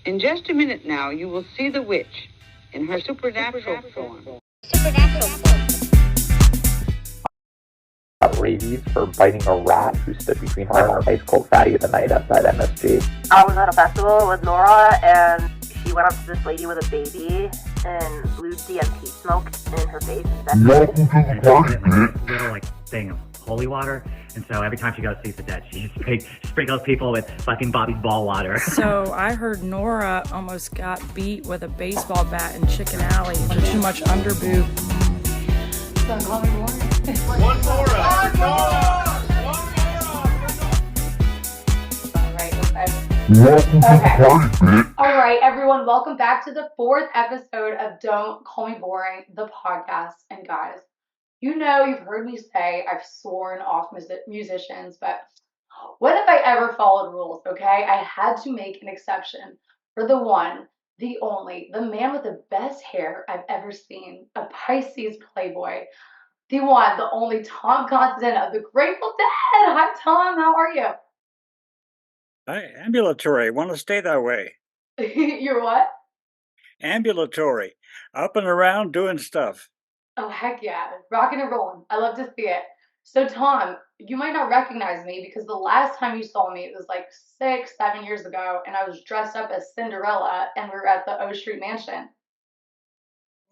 In just a minute now, you will see the witch in her supernatural form. Rabies for biting a rat who stood between her and her ice cold fatty the night outside MSG. I was at a festival with Nora, and she went up to this lady with a baby and blew DMT smoke in her face. Welcome to the party, bitch. Little like thing of holy water, and so every time she goes sees the dead, she just sprinkles people with fucking Bobby's ball water. So I heard Nora almost got beat with a baseball bat in Chicken Alley for too much underboob. Don't call me more. One more. Welcome to the party, bitch. All right, everyone, welcome back to the 4th episode of Don't Call Me Boring, the podcast. And guys, you know, you've heard me say I've sworn off musicians, but what if I ever followed rules, okay? I had to make an exception for the one, the only, the man with the best hair I've ever seen, a Pisces playboy, the one, the only Tom Constanten of the Grateful Dead. Hi, Tom. How are you? Ambulatory. Want to stay that way. You're what? Ambulatory. Up and around doing stuff. Oh, heck yeah. Rocking and rolling. I love to see it. So, Tom, you might not recognize me because the last time you saw me, it was like 6-7 years ago, and I was dressed up as Cinderella, and we were at the O Street Mansion.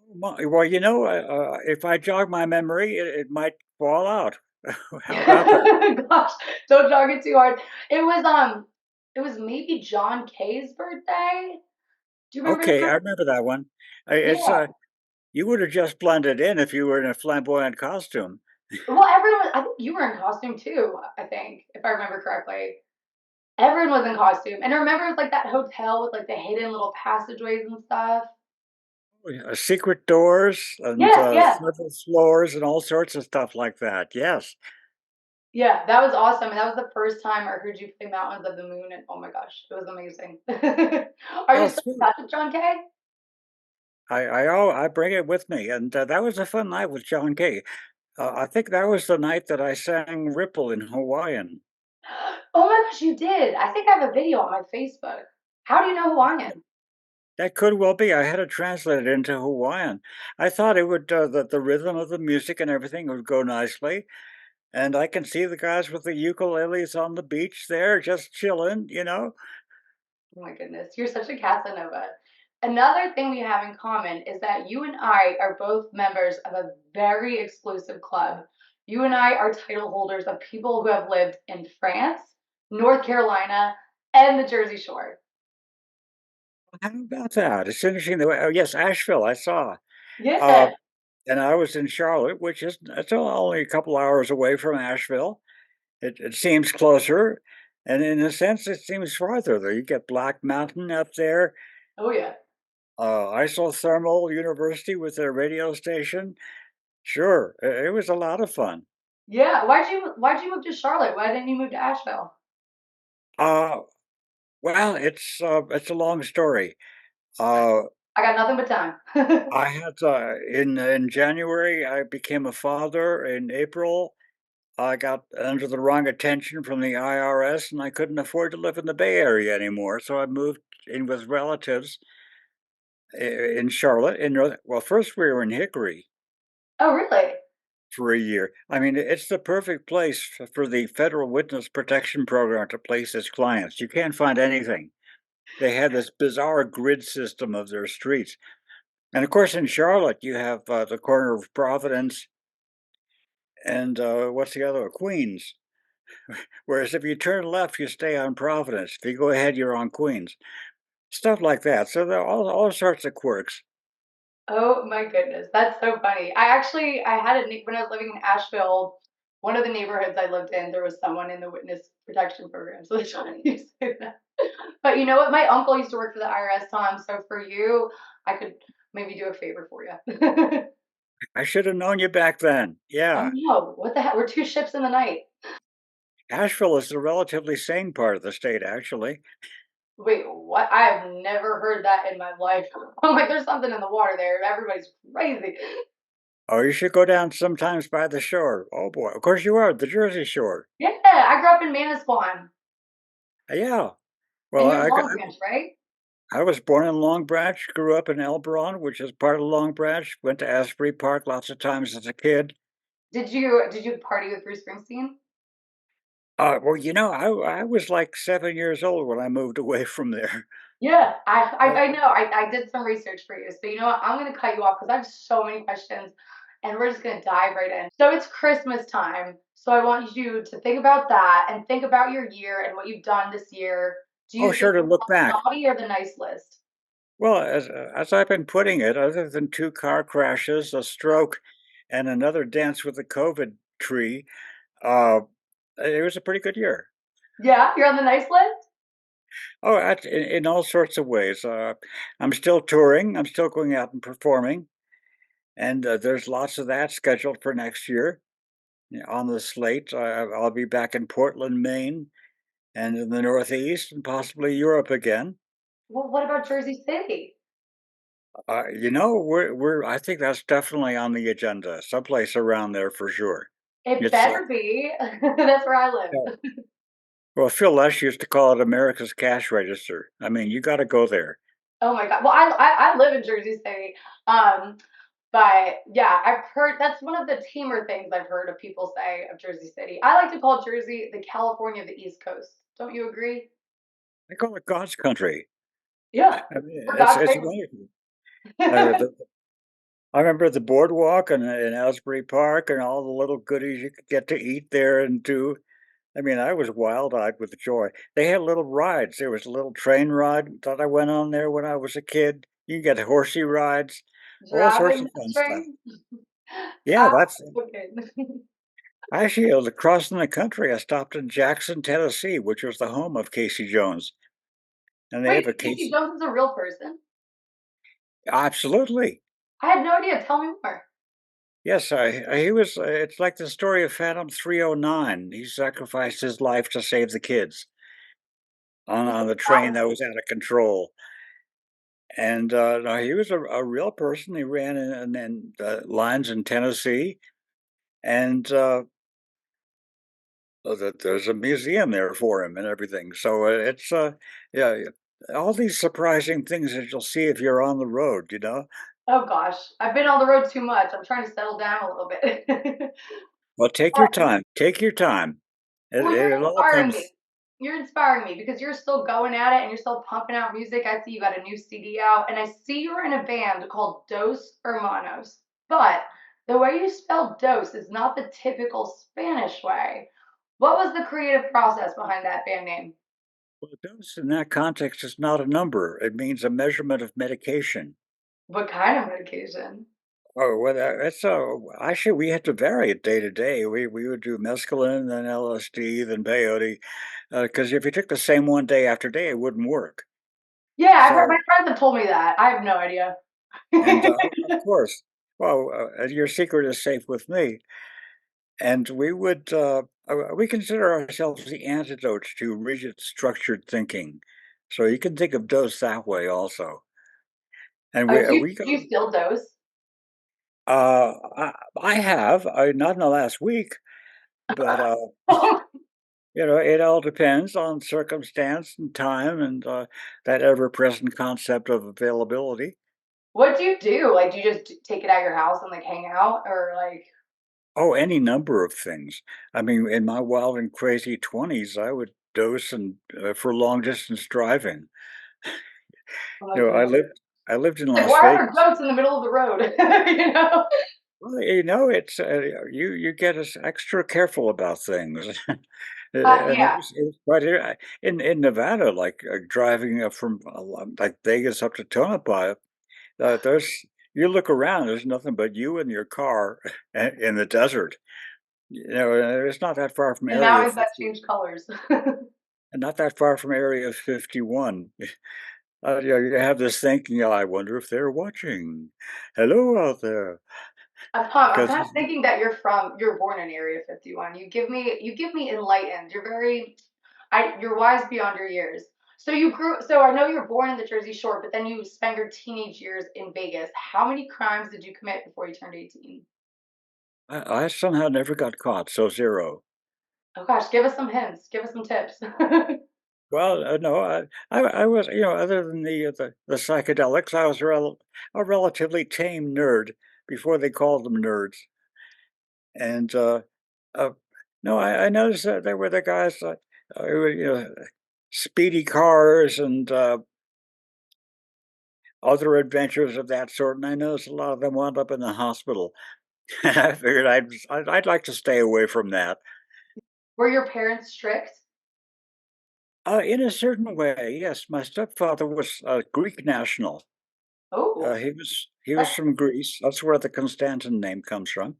Well, you know, if I jog my memory, it might fall out. How about that? Gosh, don't jog it too hard. It was maybe John Kay's birthday. Do you remember Okay, that? I remember that one. It's Yeah. you would have just blended in if you were in a flamboyant costume. Well, everyone, I think you were in costume too, I think, if I remember correctly. Everyone was in costume. And I remember it was like that hotel with like the hidden little passageways and stuff. Secret doors and Yeah. several floors and all sorts of stuff like that. Yes. Yeah, that was awesome. And that was the first time I heard you play Mountains of the Moon. And oh my gosh, it was amazing. Are you Oh, still in sweet. touch with John Kay? I bring it with me, and that was a fun night with John Kay. I think that was the night that I sang "Ripple" in Hawaiian. Oh my gosh, you did. I think I have a video on my Facebook. How do you know Hawaiian? That could well be. I had it translated into Hawaiian. I thought it would that the rhythm of the music and everything would go nicely, and I can see the guys with the ukuleles on the beach there, just chilling, you know. Oh my goodness, you're such a Casanova. Another thing we have in common is that you and I are both members of a very exclusive club. You and I are title holders of people who have lived in France, North Carolina, and the Jersey Shore. How about that? It's interesting. Oh, yes, Asheville. I saw. Uh, Yeah. and I was in Charlotte, which is it's only a couple hours away from Asheville. It seems closer, and in a sense, it seems farther. Though you get Black Mountain up there, Oh yeah. Isothermal University with their radio station. Sure, it was a lot of fun. Yeah. Why'd you move to Charlotte? Why didn't you move to Asheville? Uh, well, it's a long story. Uh, I got nothing but time. I had in January I became a father. In April, I got under the wrong attention from the IRS, and I couldn't afford to live in the Bay Area anymore. So I moved in with relatives in Charlotte. Well, first we were in Hickory Oh really? for a year. I mean, it's the perfect place for the Federal Witness Protection Program to place its clients. You can't find anything. They had this bizarre grid system of their streets. And of course, in Charlotte, you have the corner of Providence and what's the other? Queens. Whereas if you turn left, you stay on Providence. If you go ahead, you're on Queens. Stuff like that. So there are all sorts of quirks. Oh my goodness, that's so funny. I had when I was living in Asheville, one of the neighborhoods I lived in, there was someone in the witness protection program. So that's funny you say that. But you know what? My uncle used to work for the IRS, Tom. So for you, I could maybe do a favor for you. I should have known you back then. I Yeah. know. What the heck? We're two ships in the night. Asheville is the relatively sane part of the state, actually. Wait, what? I have never heard that in my life. I'm like, there's something in the water there. Everybody's crazy. Oh, you should go down sometimes by the shore. Oh boy. Of course you are, the Jersey Shore. Yeah, I grew up in Manasquan, Yeah. and Well, you're Long Branch, right? I was born in Long Branch, grew up in Elbron, which is part of Long Branch. Went to Asbury Park lots of times as a kid. Did you party with Bruce Springsteen? Well, I was like 7 years old when I moved away from there. Yeah, I I, Uh, I know. I did some research for you. So you know what? I'm gonna cut you off because I have so many questions and we're just gonna dive right in. So it's Christmas time. So I want you to think about that and think about your year and what you've done this year. Do oh, you think sure to it's look on the back. naughty or the nice list? Well, as I've been putting it, other than two car crashes, a stroke, and another dance with the COVID tree, uh, it was a pretty good year. Yeah, you're on the nice list? Oh, in all sorts of ways. I'm still touring. I'm still going out and performing, and there's lots of that scheduled for next year. On the slate. I'll be back in Portland, Maine, and in the Northeast, and possibly Europe again. Well, what about Jersey City? We're I think that's definitely on the agenda, someplace around there for sure. It It's better be. That's where I yeah. live. Well, Phil Lesh used to call it America's cash register. I mean, you got to go there. Oh my God. Well, I live in Jersey City. Um, but yeah, I've heard that's one of the tamer things I've heard of people say of Jersey City. I like to call Jersey the California of the East Coast. Don't you agree? I call it God's country. Yeah. I mean, For it's God's it's sake. wonderful. The, I remember the boardwalk in Asbury Park and all the little goodies you could get to eat there and do. I mean, I was wild-eyed with joy. They had little rides. There was a little train ride that I went on there when I was a kid. You get horsey rides, all sorts Driving of that fun stuff. train. Yeah, Ah, that's okay. actually across in the country. I stopped in Jackson, Tennessee, which was the home of Casey Jones, and they Wait, have a Casey Casey. Jones is a real person? Absolutely, I had no idea. Tell me more. yes. He was. It's like the story of Phantom 309. He sacrificed his life to save the kids on the train that was out of control. And, no, he was a real person. He ran in lines in Tennessee, and, there's a museum there for him and everything. So, yeah, yeah, all these surprising things that you'll see if you're on the road, you know? Oh gosh, I've been on the road too much. I'm trying to settle down a little bit. Well, take your time. Take your time. It Well, you're it all inspiring me. comes. You're inspiring me because you're still going at it and you're still pumping out music. I see you got a new CD out, and I see you're in a band called Dos Hermanos. But the way you spell dos is not the typical Spanish way. What was the creative process behind that band name? Well, a dose in that context is not a number. It means a measurement of medication. What kind of medication? Oh, well, that's actually, we had to vary it day to day. We would do mescaline, then LSD, then peyote, because if you took the same one day after day, it wouldn't work. Yeah, I've heard my So, friends have told me that. I have no idea. and of course, well, your secret is safe with me. And we consider ourselves the antidote to rigid, structured thinking. So you can think of dose that way also. And Oh, we do you, we do you go. still dose? I have, not in the last week, but it all depends on circumstance and time and, that ever-present concept of availability. What do you do? Like, do you just take it at your house and like hang out, or like? Oh, any number of things. I mean, in my wild and crazy 20s, I would dose and, for long distance driving. Oh my You know, I goodness. lived I lived in Like, Las why are there Vegas. goats in the middle of the road? You know? Well, it's, you get us extra careful about things. And Yeah. it was quite in Nevada, like, driving, from, like, Vegas up to Tonopah. There's you look around, there's nothing but you and your car in the desert. It's not that far from And now Area is that 50, changed colors? and not that far from Area 51. You have this thinking, "I wonder if they're watching. Hello out there," I'm because kind of thinking that you're born in Area 51. You give me enlightened. You're wise beyond your years. So I know you're born in the Jersey Shore, but then you spent your teenage years in Vegas. How many crimes did you commit before you turned 18? I somehow never got caught, so 0. Oh gosh, give us some hints. Give us some tips. Well, no, I was, other than the psychedelics, I was a relatively tame nerd before they called them nerds. And uh, no, I noticed that there were the guys, who were, speedy cars and other adventures of that sort. And I noticed a lot of them wound up in the hospital. I figured I'd like to stay away from that. Were your parents strict? In a certain way, yes. My stepfather was a Greek national. Oh, He was that's, from Greece. That's where the Constanten name comes from.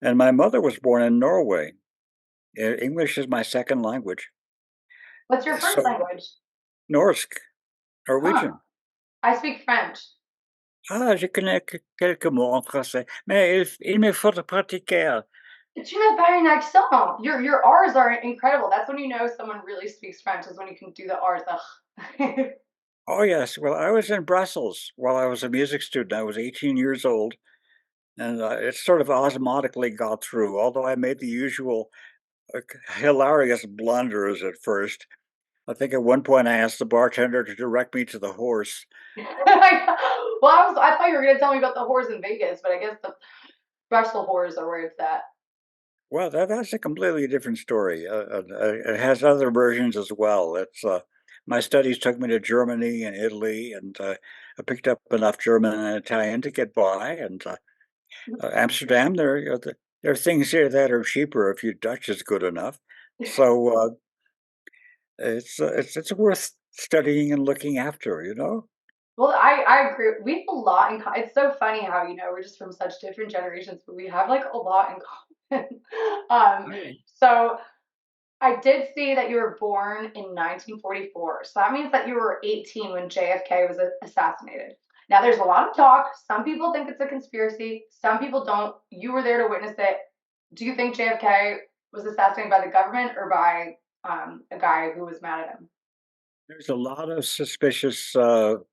And my mother was born in Norway. English is my second language. what's your first So language? Norsk, Huh. Norwegian. I speak French. Ah, je connais quelques mots en français, mais il me faut pratiquer. But you have very nice accent. Your R's are incredible. That's when you know someone really speaks French, is when you can do the R's. Ugh. Oh, yes. Well, I was in Brussels while I was a music student. I was 18 years old, and it sort of osmotically got through, although I made the usual hilarious blunders at first. I think at one point I asked the bartender to direct me to the horse. Well, I thought you were gonna tell me about the whores in Vegas, but I guess the Brussels whores are where it's at. Well, that's a completely different story. It has other versions as well. It's My studies took me to Germany and Italy, and I picked up enough German and Italian to get by. And Amsterdam, there are things here that are cheaper if your Dutch is good enough. So it's worth studying and looking after. Well, I agree. We have a lot in common. It's so funny how, we're just from such different generations, but we have like a lot in common. So I did see that you were born in 1944. So that means that you were 18 when JFK was assassinated. Now, there's a lot of talk. Some people think it's a conspiracy, some people don't. You were there to witness it. Do you think JFK was assassinated by the government or by a guy who was mad at him? There's a lot of suspicious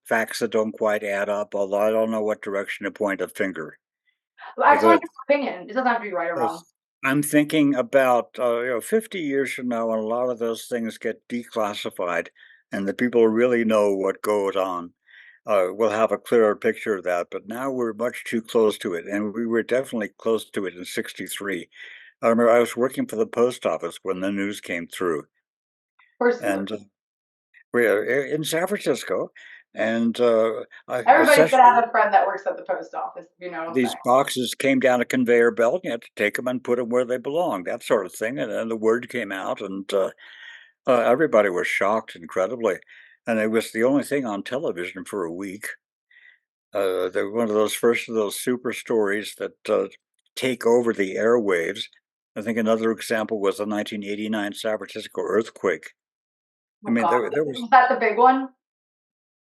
facts that don't quite add up, although I don't know what direction to point a finger. Well, I just want Because to get your opinion. It doesn't have to be right or wrong. I'm thinking about 50 years from now, when a lot of those things get declassified, and the people really know what goes on. We'll have a clearer picture of that. But now we're much too close to it, and we were definitely close to it in '63. I remember I was working for the post office when the news came through, Of course, and we are in San Francisco, and everybody's gonna essentially have a friend that works at the post office, if you know what I'm these saying. boxes came down a conveyor belt, and you had to take them and put them where they belong, that sort of thing. And then the word came out, and everybody was shocked incredibly. And it was the only thing on television for a week. They were one of those first of those super stories that take over the airwaves. I think another example was the 1989 San Francisco earthquake. I Oh mean, God, there was, was that the big one?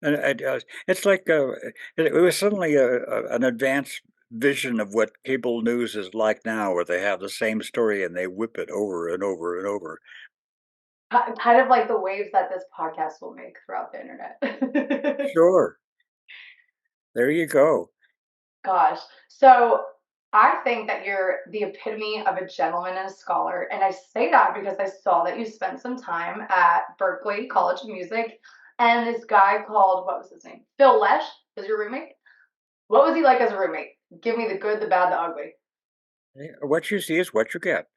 it's like it was suddenly an advanced vision of what cable news is like now, where they have the same story and they whip it over and over and over. Kind of like the waves that this podcast will make throughout the internet. Sure, there you go. Gosh. So I think that you're the epitome of a gentleman and a scholar. And I say that because I saw that you spent some time at Berkeley College of Music. And this guy called, what was his name? Phil Lesh was your roommate. What was he like as a roommate? Give me the good, the bad, the ugly. What you see is what you get.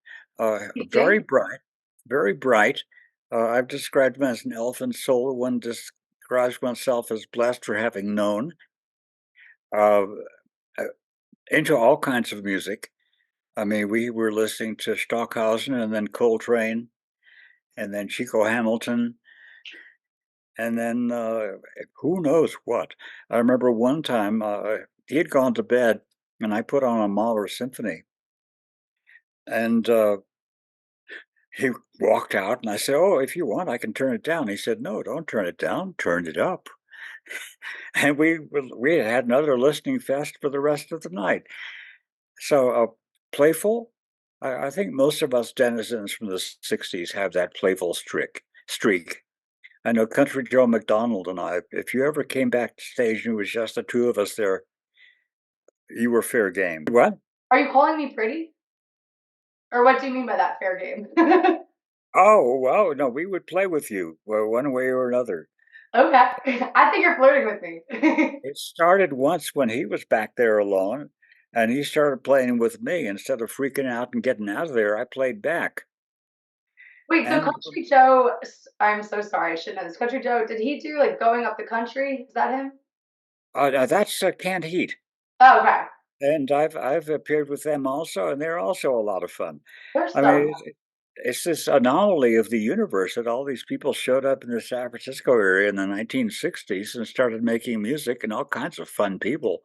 You Very think? bright, very bright. I've described him as an elephant soul. One describes oneself as blessed for having known. Uh, uh, into all kinds of music. I mean, we were listening to Stockhausen and then Coltrane and then Chico Hamilton and then who knows what. I remember one time he had gone to bed and I put on a Mahler symphony and he walked out and I said, "Oh, if you want, I can turn it down." He said, "No, don't turn it down, turn it up." And we had another listening fest for the rest of the night. So playful. I think most of us denizens from the '60s have that playful streak. I know Country Joe McDonald and I. If you ever came backstage and it was just the two of us there, you were fair game. What? Are you calling me pretty? Or what do you mean by that fair game? Oh, well, no, we would play with you, well, one way or another. Okay. I think you're flirting with me. It started once when he was back there alone, and he started playing with me. Instead of freaking out and getting out of there, I played back. Wait, so And Country Joe, I'm so sorry, I should know this. Country Joe, did he do like going up the country? Is that him? that's Canned Heat. Oh, okay. And I've appeared with them also, and they're also a lot of fun. They're I so mean, it's this anomaly of the universe that all these people showed up in the San Francisco area in the 1960s and started making music, and all kinds of fun people.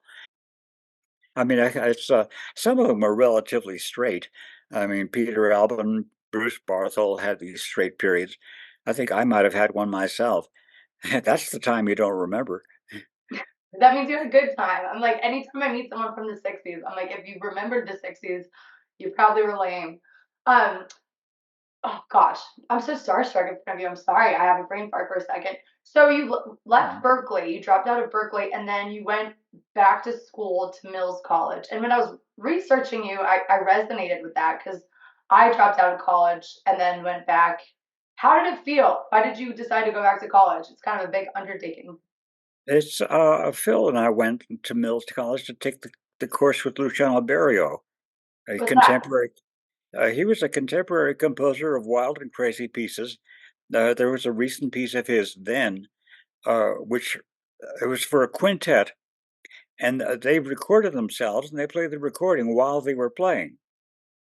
I mean, it's some of them are relatively straight. I mean, Peter Alban, Bruce Barthol had these straight periods. I think I might have had one myself. That's the time you don't remember. that means you had a good time. I'm like, anytime I meet someone from the 60s, I'm like, if you remembered the 60s, you probably were lame. Um, oh gosh, I'm so starstruck in front of you. I'm sorry, I have a brain fart for a second. So you left Mhm. Berkeley, you dropped out of Berkeley, and then you went back to school to Mills College. And when I was researching you, I resonated with that because I dropped out of college and then went back. How did it feel? Why did you decide to go back to college? It's kind of a big undertaking. It's Phil and I went to Mills College to take the course with Luciano Berio, a What's that? contemporary. He was a contemporary composer of wild and crazy pieces. There was a recent piece of his then, which it was for a quintet, and they recorded themselves and they played the recording while they were playing,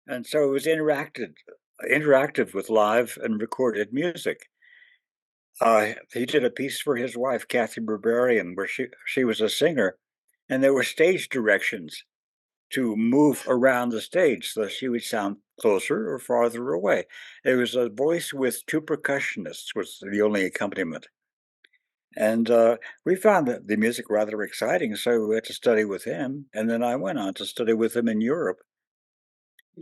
and so it was interactive with live and recorded music. He did a piece for his wife, Kathy Berberian, where she was a singer, and there were stage directions to move around the stage so she would sound closer or farther away. It was a voice with two percussionists was the only accompaniment. And we found that the music rather exciting, so we had to study with him. And then I went on to study with him in Europe.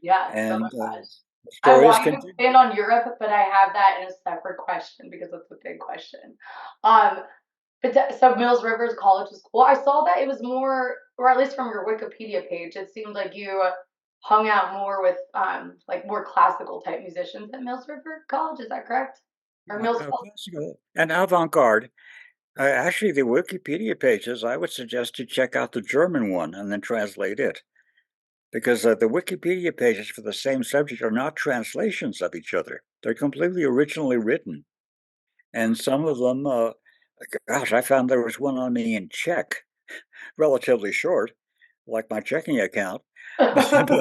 Yes. Oh my And gosh. the I stories want you to continue. expand on Europe, but I have that in a separate question because it's a big question. Um, so Mills Rivers College is cool. I saw that it was more, or at least from your Wikipedia page, it seemed like you hung out more with like more classical type musicians at Mills River College. Is that correct? Or Mills College? Classical and avant-garde. Actually, the Wikipedia pages, I would suggest you check out the German one and then translate it. Because the Wikipedia pages for the same subject are not translations of each other. They're completely originally written. And some of them, gosh, I found there was one on me in Czech, relatively short, like my checking account. But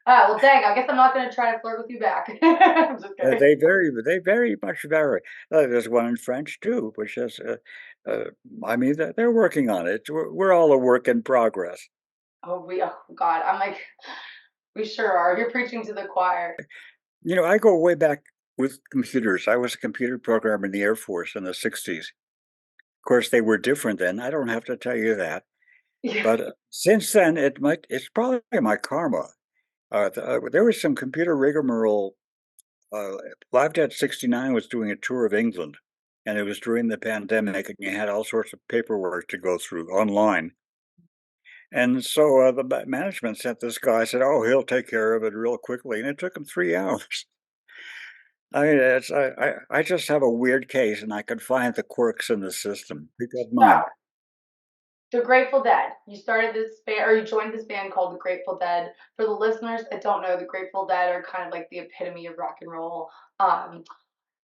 Ah, well, dang. I guess I'm not gonna try to flirt with you back. I'm just kidding. they very much vary. There's one in French too, which is, I mean, they're working on it. We're all a work in progress. Oh God, I'm like, we sure are. You're preaching to the choir. You know, I go way back with computers. I was a computer programmer in the Air Force in the 60s. Of course, they were different then. I don't have to tell you that. Yeah. But since then, it's probably my karma. There was some computer rigmarole. Live Dead 69 was doing a tour of England, and it was during the pandemic, and you had all sorts of paperwork to go through online. And so the management sent this guy, said, "Oh, he'll take care of it real quickly," and it took him 3 hours. I mean, I just have a weird case, and I can find the quirks in the system. Keep that in So, mind. the Grateful Dead. You started this band, or you joined this band called the Grateful Dead. For the listeners that don't know, the Grateful Dead are kind of like the epitome of rock and roll.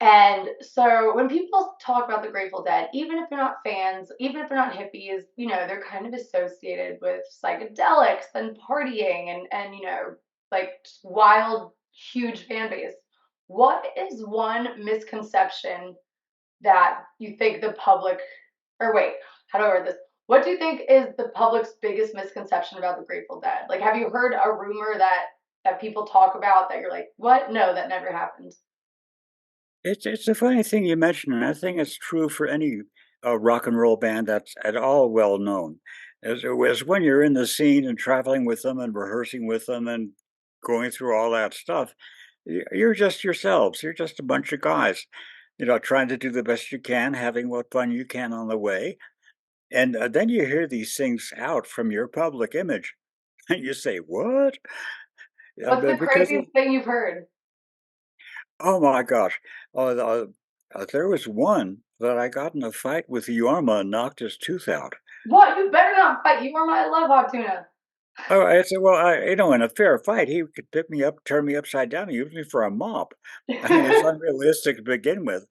And so when people talk about the Grateful Dead, even if they're not fans, even if they're not hippies, they're kind of associated with psychedelics and partying and like wild, huge fan base. What is one misconception that you think the public, or wait, how do I word this? What do you think is the public's biggest misconception about the Grateful Dead? Like, have you heard a rumor that people talk about that you're like, what? No, that never happened. It's a funny thing you mention, and I think it's true for any rock and roll band that's at all well known. As when you're in the scene and traveling with them and rehearsing with them and going through all that stuff, you're just yourselves. You're just a bunch of guys, trying to do the best you can, having what fun you can on the way. And then you hear these things out from your public image, and you say, "What?" What's the Because craziest thing you've heard? Oh my gosh. There was one that I got in a fight with Yorma and knocked his tooth out. What? You better not fight. You are my love hot tuna. Oh, I said, well, in a fair fight, he could pick me up, turn me upside down, and use me for a mop. I mean, it's unrealistic to begin with.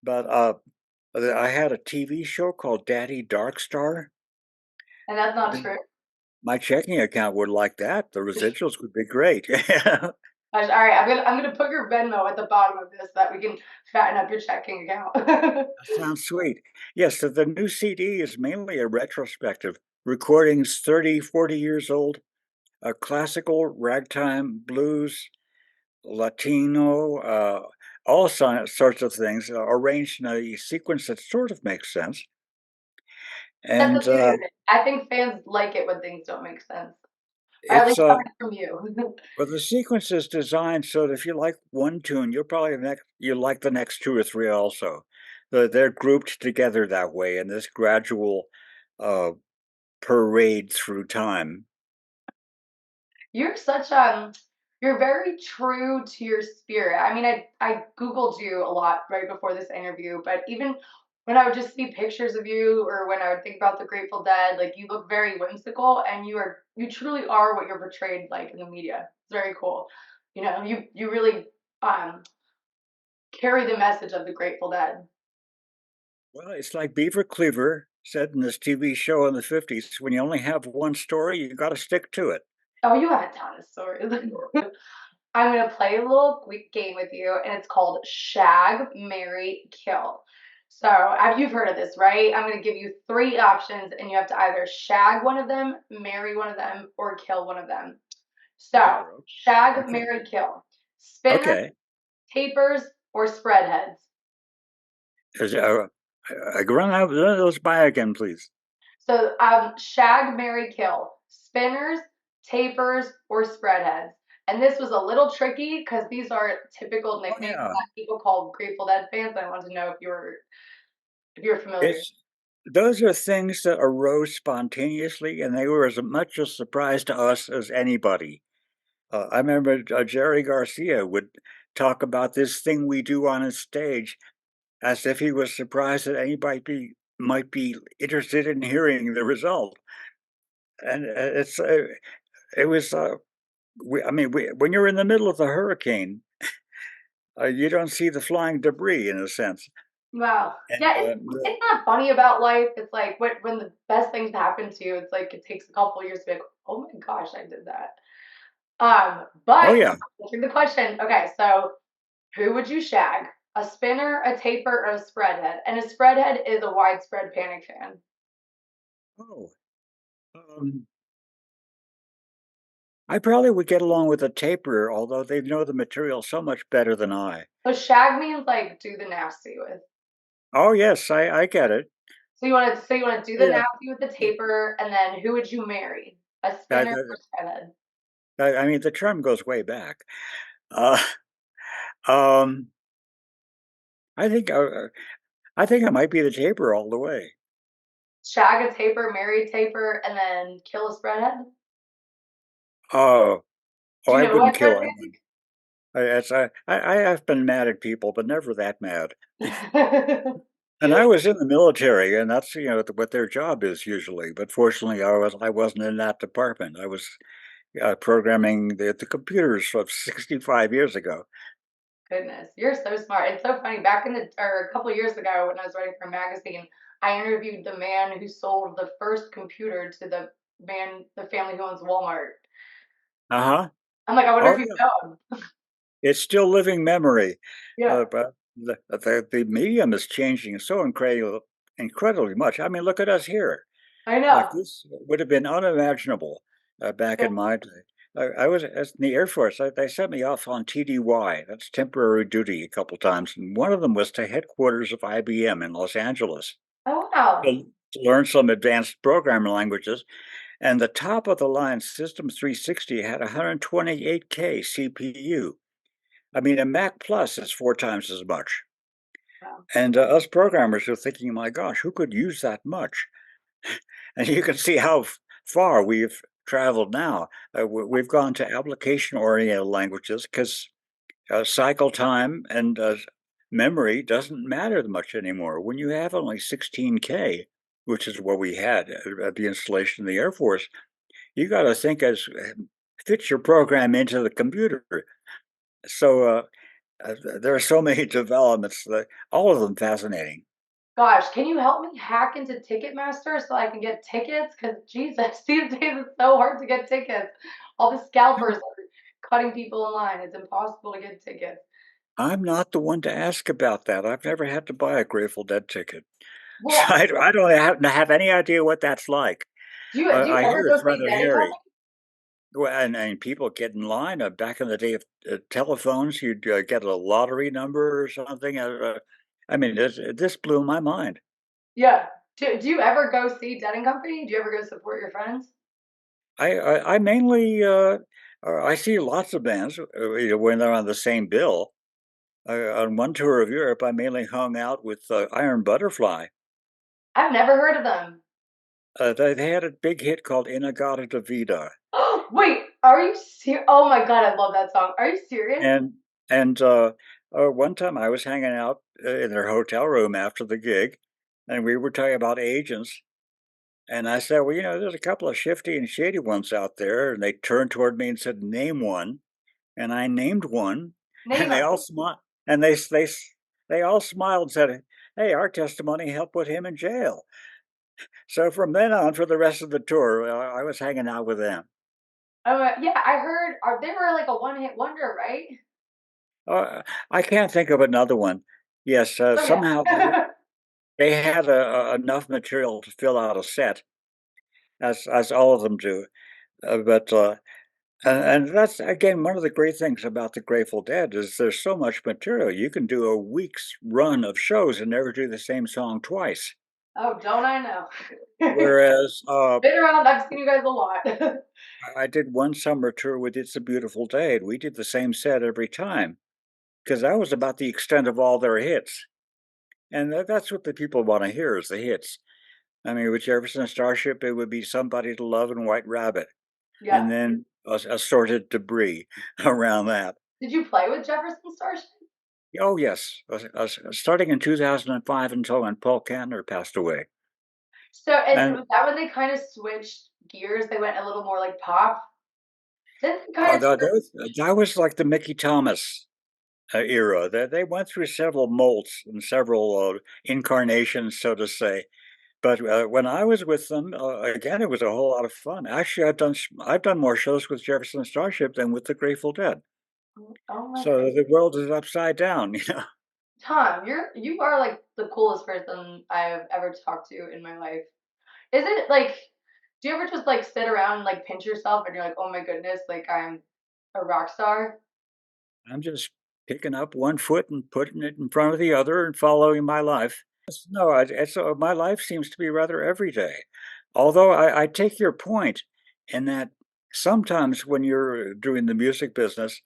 But I had a TV show called Daddy Darkstar. And that's not true. My checking account would like that. The residuals would be great. All right, I'm gonna put your Venmo at the bottom of this so that we can fatten up your checking account. Sounds sweet. Yes, so the new CD is mainly a retrospective. Recordings 30, 40 years old, classical, ragtime, blues, Latino, all sorts of things arranged in a sequence that sort of makes sense. That's the And beauty of it. I think fans like it when things don't make sense. Or at it's least coming from you. well, the sequence is designed so that if you like one tune, you like the next two or three also. They're grouped together that way in this gradual uh, parade through time. You're such you're very true to your spirit. I mean, I googled you a lot right before this interview, but even when I would just see pictures of you or when I would think about the Grateful Dead, like you look very whimsical and you truly are what you're portrayed like in the media. It's very cool. You know, you really um carry the message of the Grateful Dead. Well, it's like Beaver Cleaver said in this TV show in the 50s, when you only have one story, you got to stick to it. Oh, you have a ton of stories. I'm gonna play a little quick game with you, and it's called Shag, Marry, Kill. So you've heard of this, right? I'm gonna give you three options, and you have to either shag one of them, marry one of them, or kill one of them. So Sure. shag, Okay. marry, kill. Spinners, Okay. tapers, or spread heads. Run those by again, please. So shag, marry, kill. Spinners, tapers, or spread heads. And this was a little tricky because these are typical Oh nicknames yeah, that people call Grateful Dead fans. I wanted to know if you're familiar. it's those are things that arose spontaneously, and they were as much a surprise to us as anybody. I remember Jerry Garcia would talk about this thing we do on a stage as if he was surprised that anybody might be interested in hearing the result. And it was when you're in the middle of the hurricane, you don't see the flying debris in a sense. Wow. And Yeah, it's not funny about life. It's like when the best things happen to you, it's like it takes a couple years to be like, oh my gosh, I did that. oh But yeah, answering the question, okay, so who would you shag? A spinner, a taper, or a spreadhead? And a spreadhead is a widespread panic fan. oh, um, I probably would get along with a taper, although they know the material so much better than I. So shag means like do the nasty with. Oh yes, I get it. So you want to do the Yeah, nasty with the taper, and then who would you marry? A I, spinner or spreadhead? I mean the term goes way back. Uh, um, I think I think I might be the taper all the way. Shag a taper, marry a taper, and then kill a spreadhead? Oh, Do you I know wouldn't widespread kill anyone. I have been mad at people, but never that mad. panic? And I was in the military, and that's what their job is usually. But fortunately, I wasn't in that department. I was programming the computers of 65 years ago. Goodness, you're so smart. It's so funny. Back in or a couple years ago, when I was writing for a magazine, I interviewed the man who sold the first computer to the family who owns Walmart. Uh huh. I'm like, I wonder Oh if you yeah, know him. it's still living memory. Yeah, But the medium is changing so incredibly much. I mean, look at us here. I Like know. this would have been unimaginable back Yeah, in my day. I was in the Air Force. They sent me off on TDY. That's temporary duty a couple times, and one of them was to headquarters of IBM in Los Angeles oh wow. to learn some advanced programming languages. And the top of the line System 360 had 128K CPU. I mean, a Mac Plus is four times as much. Wow. And us programmers are thinking, my gosh, who could use that much? And you can see how far we've traveled now. We've gone to application oriented languages because cycle time and memory doesn't matter much anymore. When you have only 16K, which is what we had at the installation of the Air Force, you got to think as fit your program into the computer. So there are so many developments, all of them fascinating. Gosh, can you help me hack into Ticketmaster so I can get tickets? Because Jesus, these days it's so hard to get tickets. All the scalpers are cutting people in line. It's impossible to get tickets. I'm not the one to ask about that. I've never had to buy a Grateful Dead ticket. So Well, I don't have any idea what that's like. do you I ever hear go it's see rather Dead and hairy. Company? Well, and people get in line. Back in the day of telephones, you'd get a lottery number or something. I mean, this blew my mind. Yeah. Do you ever go see Dead and Company? Do you ever go support your friends? I mainly I see lots of bands when they're on the same bill. On one tour of Europe, I mainly hung out with Iron Butterfly. I've never heard of them. They had a big hit called Inagata da Vida, Wait, are you serious? Oh my God, I love that song. Are you serious? and and one time I was hanging out in their hotel room after the gig, and we were talking about agents. And I said, well, there's a couple of shifty and shady ones out there. And they turned toward me and said, name one. And I named one, Name and they them. all smiled. And they all smiled and said, "Hey, our testimony helped put him in jail." So from then on, for the rest of the tour, I was hanging out with them. Oh, yeah, I heard they were like a one-hit wonder, right? Uh, I can't think of another one. Yes, Oh, somehow yeah. they had enough material to fill out a set, as all of them do. But and that's again one of the great things about the Grateful Dead is there's so much material. You can do a week's run of shows and never do the same song twice. Oh, don't I know? Whereas Been around, I've seen you guys a lot. I did one summer tour with It's a Beautiful Day, and we did the same set every time because that was about the extent of all their hits. And that's what the people want to hear is the hits. I mean, with Jefferson Starship, it would be Somebody to Love and White Rabbit, and Yeah. then assorted debris around that. Did you play with Jefferson Starship? Oh, yes. Starting in 2005 until when Paul Kantner passed away. So, and And was that when they kind of switched gears? They went a little more like pop? Didn't they kind of that was like the Mickey Thomas era. They went through several molds and several incarnations, so to say. But when I was with them, again, it was a whole lot of fun. Actually, I've done more shows with Jefferson Starship than with the Grateful Dead. oh my So the world is upside down, Tom, you are like the coolest person I've ever talked to in my life. Is it like, do you ever just like sit around and like pinch yourself and you're like, oh my goodness, like I'm a rock star? I'm just picking up one foot and putting it in front of the other and following my life. No, my life seems to be rather everyday. Although I take your point in that sometimes when you're doing the music business,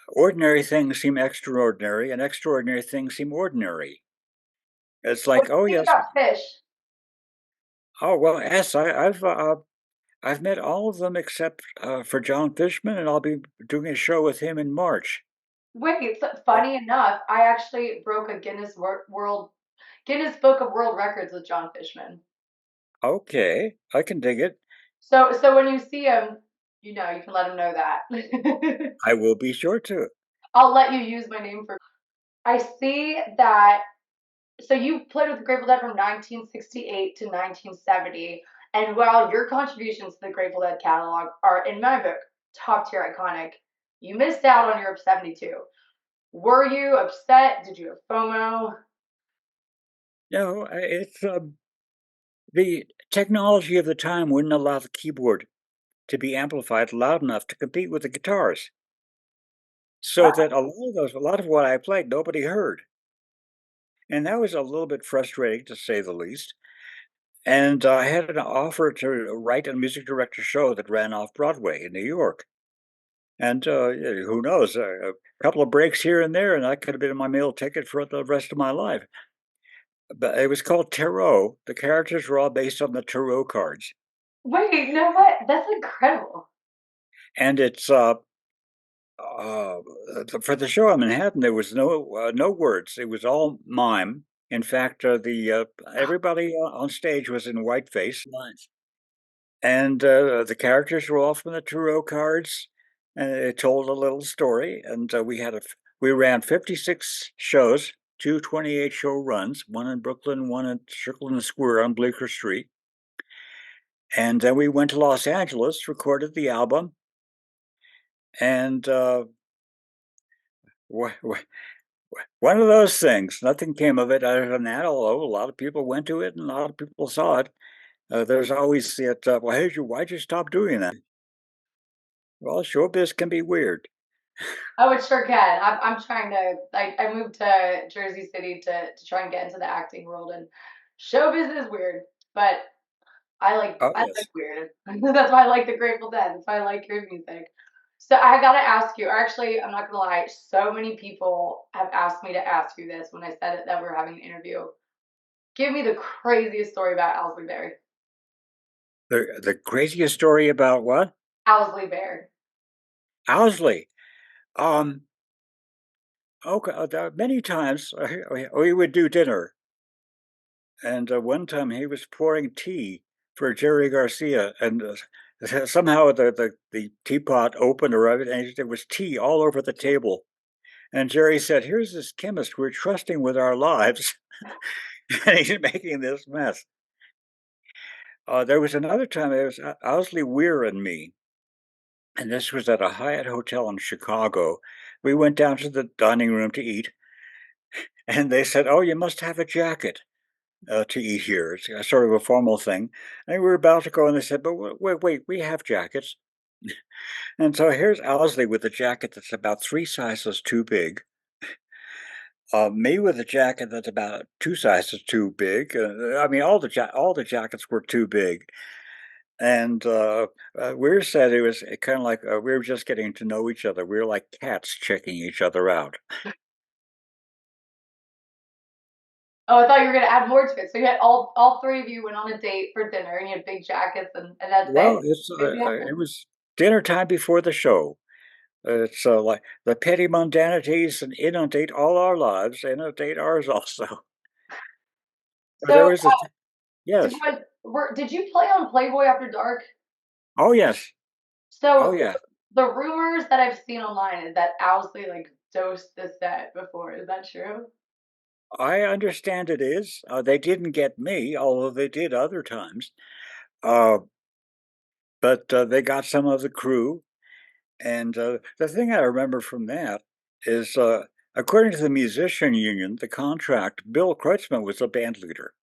ordinary things seem extraordinary and extraordinary things seem ordinary. It's What like, do you oh think yes, about Fish? oh well, yes, I've met all of them except for John Fishman, and I'll be doing a show with him in March. Wait, so funny enough, I actually broke a Guinness Book of World Records with John Fishman. Okay, I can dig it. So when you see him, you can let him know that. I will be sure to. I'll let you use my name for. I see that. So you played with the Grateful Dead from 1968 to 1970, and while your contributions to the Grateful Dead catalog are, in my book, top tier iconic, you missed out on Europe '72. Were you upset? Did you have FOMO? No, it's the technology of the time wouldn't allow the keyboard to be amplified loud enough to compete with the guitars. So that a lot of what I played, nobody heard. And that was a little bit frustrating to say the least. And I had an offer to write a music director show that ran off Broadway in New York. And who knows, a couple of breaks here and there, and that could have been my meal ticket for the rest of my life. But it was called Tarot. The characters were all based on the Tarot cards. Wait, no, what? That's incredible. And it's Uh, for the show in Manhattan, there was no words. It was all mime. In fact, the everybody on stage was in whiteface lines, and the characters were all from the tarot cards, and it told a little story. And we ran 56 shows, two 28-show runs, one in Brooklyn, one in Strickland Square on Bleecker Street. And then we went to Los Angeles, recorded the album, and one of those things. Nothing came of it other than that, although a lot of people went to it and a lot of people saw it. There's always that, well, hey, why'd you stop doing that? Well, showbiz can be weird. Oh, it sure can. I'm trying to. I moved to Jersey City to try and get into the acting world, and showbiz is weird, but Oh, I yes. like weird. That's why I like the Grateful Dead. That's why I like your music. So I gotta ask you. Actually, I'm not gonna lie. So many people have asked me to ask you this when I said it, that we're having an interview. Give me the craziest story about Owsley Bear. The craziest story about what? Owsley Bear. Owsley. Um, okay, many times we would do dinner, and one time he was pouring tea for Jerry Garcia, and somehow the teapot opened or and there was tea all over the table. And Jerry said, "Here's this chemist we're trusting with our lives, and he's making this mess." There was another time it was Owsley Weir and me, and this was at a Hyatt hotel in Chicago. We went down to the dining room to eat, and they said, "Oh, you must have a jacket to eat here. It's a sort of a formal thing." And we were about to go, and they said, "But wait, we have jackets." And so here's Owsley with a jacket that's about 3 sizes too big. Me with a jacket that's about 2 sizes too big. I mean, all the jackets were too big, and Weir said it was kind of like we were just getting to know each other. We were like cats checking each other out. Oh, I thought you were gonna add more to it. So you had all three of you went on a date for dinner, and you had big jackets, and that's Well, it. it was dinner time before the show. It's like the petty mundanities and inundate all our lives, inundate ours also. There So was a did yes. you guys did you play on Playboy After Dark? Oh yes. Oh So yeah. the rumors that I've seen online is that Owsley dosed the set before. Is that true? I understand it is. They didn't get me, although they did other times. Uh, but they got some of the crew. And the thing I remember from that is, according to the musician union, the contract, Bill Kreutzmann was a band leader.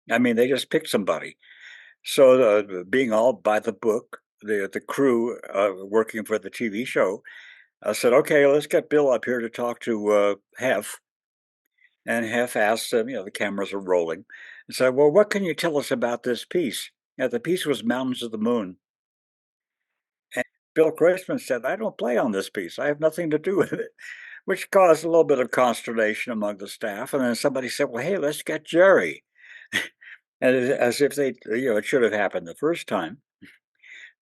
I mean, they just picked somebody. So, being all by the book, the crew working for the TV show said, "Okay, let's get Bill up here to talk to Hef." And Hef asked him, the cameras are rolling, and said, "Well, what can you tell us about this piece?" Yeah, the piece was Mountains of the Moon. And Bill Kreutzmann said, "I don't play on this piece. I have nothing to do with it," which caused a little bit of consternation among the staff. And then somebody said, "Well, hey, let's get Jerry." And as if it should have happened the first time.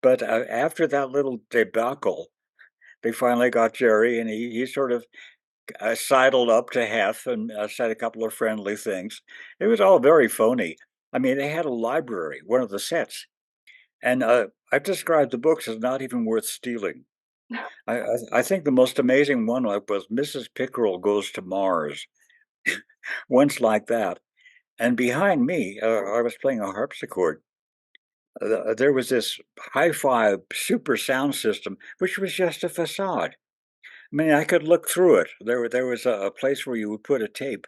But after that little debacle, they finally got Jerry, and he sort of sidled up to Hef and said a couple of friendly things. It was all very phony. I mean, they had a library, one of the sets, and I've described the books as not even worth stealing. I think the most amazing one was Mrs. Pickerel Goes to Mars. Once like that, and behind me, I was playing a harpsichord. There was this hi-fi super sound system, which was just a facade. I mean, I could look through it. There was a place where you would put a tape,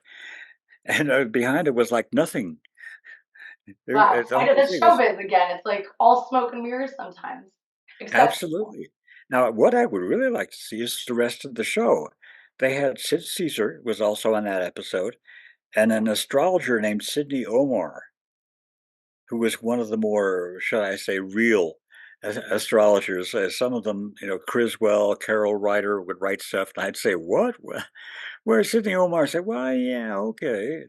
and behind it was like nothing. Wow. The I know whole that's thing was showbiz again. It's like all smoke and mirrors sometimes. Except absolutely. Now, what I would really like to see is the rest of the show. They had Sid Caesar was also on that episode, and an astrologer named Sidney Omar, who was one of the more, should I say, real astrologers. Some of them, Criswell, Carol Ryder would write stuff, and I'd say, "What?" Where Sidney Omar said, "Well, yeah, okay.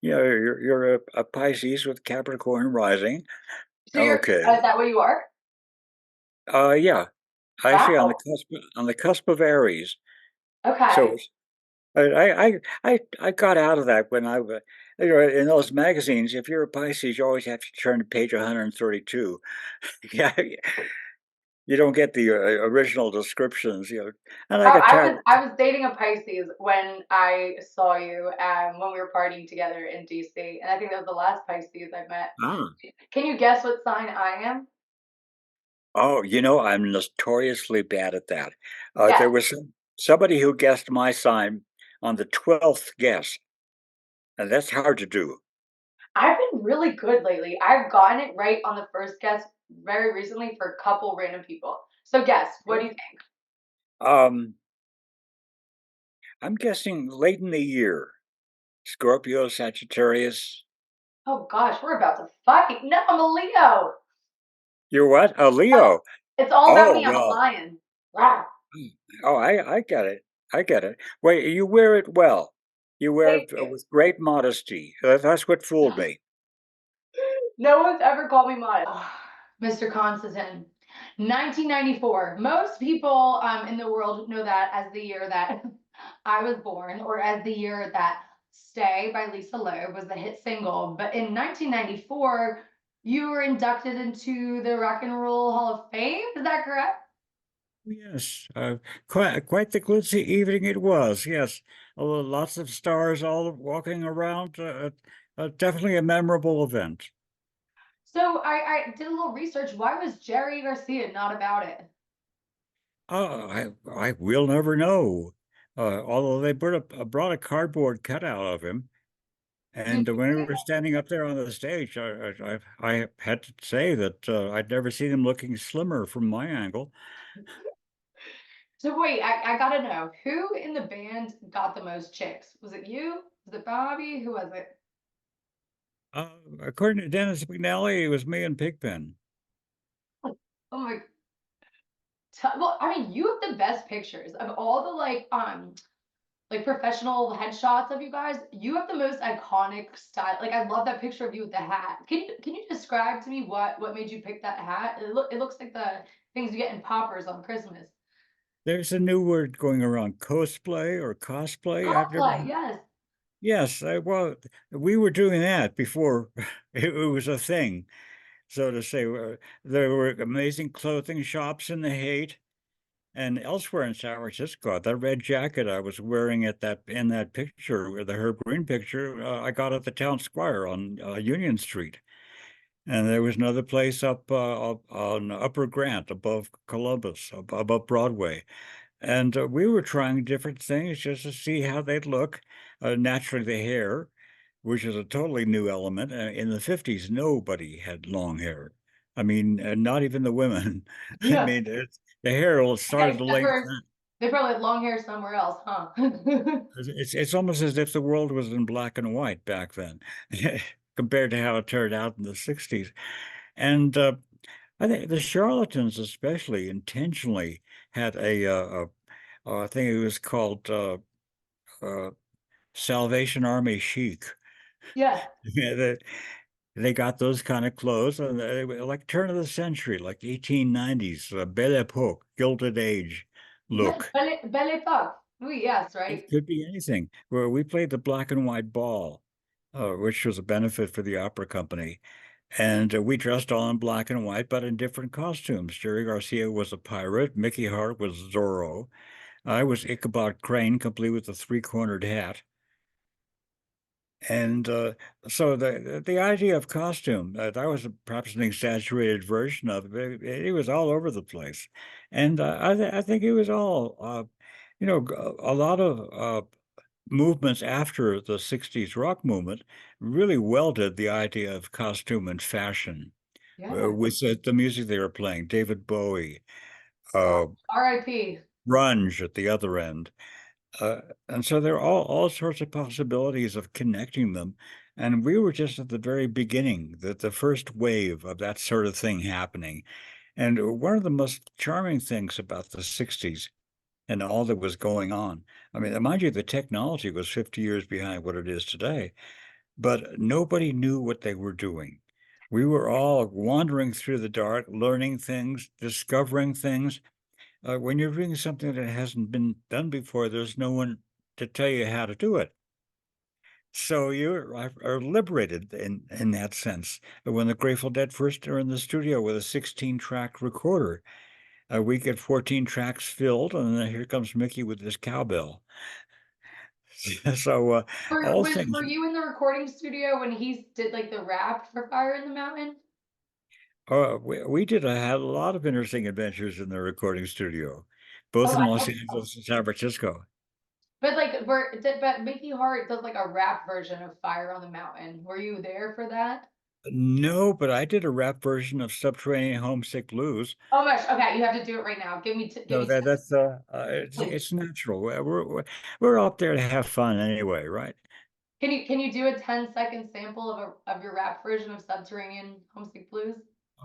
You're a Pisces with Capricorn rising. so you're Okay. is that what you are? Yeah. Actually, Wow. on the cusp of Aries. Okay. So I got out of that when you know, in those magazines. If you're a Pisces, you always have to turn to page 132. Yeah, you don't get the original descriptions, you know. And I Oh, got tired. I was dating a Pisces when I saw you when we were partying together in DC, and I think that was the last Pisces I met. Ah, Can you guess what sign I am? oh, you know, I'm notoriously bad at that. There Yes. was somebody who guessed my sign on the 12th guess, and that's hard to do. I've been really good lately. I've gotten it right on the first guess very recently for a couple random people. So guess, what do you think? Um, I'm guessing late in the year. Scorpio, Sagittarius. Oh gosh, we're about to fight. No, I'm a Leo. You're what? A I'm Leo. It's all about Oh, me. I'm a well. lion. Wow. Oh, I get it. I get it. Wait, you wear it well. You wear Thank it you. with great modesty. That's what fooled me. No one's ever called me modest. Mr. Constanten, 1994. Most people in the world know that as the year that I was born, or as the year that Stay by Lisa Loeb was the hit single. But in 1994, you were inducted into the Rock and Roll Hall of Fame. Is that correct? Yes, quite the glitzy evening it was. Yes, lots of stars all walking around. Definitely a memorable event. So I did a little research. Why was Jerry Garcia not about it? I will never know. Although they brought a cardboard cutout of him. Did And you when we say were that? standing up there on the stage, I had to say that I'd never seen him looking slimmer from my angle. So wait, I gotta know who in the band got the most chicks? Was it you? Was it Bobby? Who was it? According to Dennis McNally, it was me and Pigpen. Oh my, well, I mean, you have the best pictures of all the like professional headshots of you guys. You have the most iconic style. Like I love that picture of you with the hat. Can you describe to me what made you pick that hat? It looks like the things you get in poppers on Christmas. There's a new word going around, cosplay or cosplay. I've never. Cosplay, yes. Yes, well, we were doing that before it was a thing, so to say. There were amazing clothing shops in the Haight and elsewhere in San Francisco. That red jacket I was wearing at that in that picture, the Herb Green picture, I got at the town square on Union Street. And there was another place up on Upper Grant, above Columbus, above Broadway. And we were trying different things just to see how they'd look. Naturally, the hair, which is a totally new element. In the 50s, nobody had long hair. I mean, not even the women. I Yeah. mean, the hair all started to Except for lengthen. they probably had long hair somewhere else, huh? It's almost as if the world was in black and white back then, compared to how it turned out in the 60s. And I think the charlatans, especially, intentionally had I think it was called uh, Salvation Army chic. Yeah. Yeah, they got those kind of clothes, and they were like turn of the century, like 1890s, Belle Epoque, Gilded Age Yes, look. Belle Époque. Oui, yes, It right. could be anything. Where we played the black and white ball, which was a benefit for the opera company. And we dressed all in black and white, but in different costumes. Jerry Garcia was a pirate. Mickey Hart was Zorro. I was Ichabod Crane, complete with a three-cornered hat. And so the idea of costume, that was perhaps an exaggerated version of it. It was all over the place. And I think it was all, a lot of movements after the 60s rock movement really welded the idea of costume and fashion Yeah. with the music they were playing. David Bowie, uh, R.I.P. grunge at the other end. Uh, and so there are all sorts of possibilities of connecting them. And we were just at the very beginning, the first wave of that sort of thing happening. And one of the most charming things about the 60s and all that was going on, I mean, mind you, the technology was 50 years behind what it is today, but nobody knew what they were doing. We were all wandering through the dark, learning things, discovering things, When you're doing something that hasn't been done before, there's no one to tell you how to do it. So are liberated in that sense. When the Grateful Dead first are in the studio with a 16-track recorder, we get 14 tracks filled, and then here comes Mickey with his cowbell. So all things. Were you in the recording studio when he did like the rap for Fire in the Mountain? We had a lot of interesting adventures in the recording studio, both Oh, in Los Angeles and San Francisco. but but Mickey Hart does like a rap version of Fire on the Mountain. Were you there for that? No, but I did a rap version of Subterranean Homesick Blues. Oh my gosh, okay, you have to do it right now. Give No, me 10, that's please. it's natural. We're up there to have fun anyway, right? Can you do a 10-second sample of your rap version of Subterranean Homesick Blues?